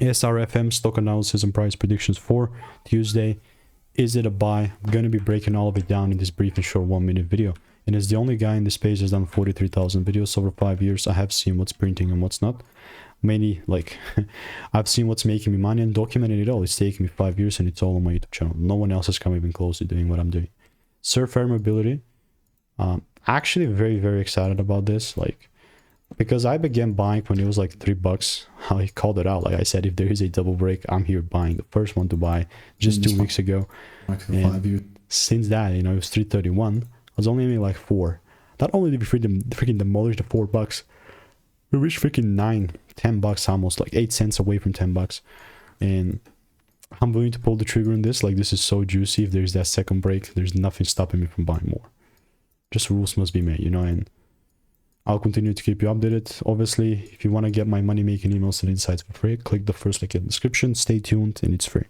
SRFM stock analysis and price predictions for Tuesday. Is it a buy? I'm going to be breaking all of it down in this brief and short 1-minute video. And as the only guy in this space has done 43,000 videos over 5 years, I have seen what's printing and what's not. Many, like, I've seen what's making me money and documented it all. It's taken me 5 years and it's all on my YouTube channel. No one else has come even close to doing what I'm doing. Surf Air Mobility. Actually very, very excited about this. Like, because I began buying when it was like $3. I called it out. Like I said, if there is a double break, I'm here buying. The first one to buy just 2 weeks ago. And since that, you know, it was 331. I was only aiming like 4. Not only did we freaking demolish the $4, we reached freaking $10 almost, like 8 cents away from $10. And I'm willing to pull the trigger on this. Like, this is so juicy. If there's that second break, there's nothing stopping me from buying more. Just rules must be made, you know, and I'll continue to keep you updated. Obviously, if you want to get my money making emails and insights for free, click the first link in the description. Stay tuned and it's free.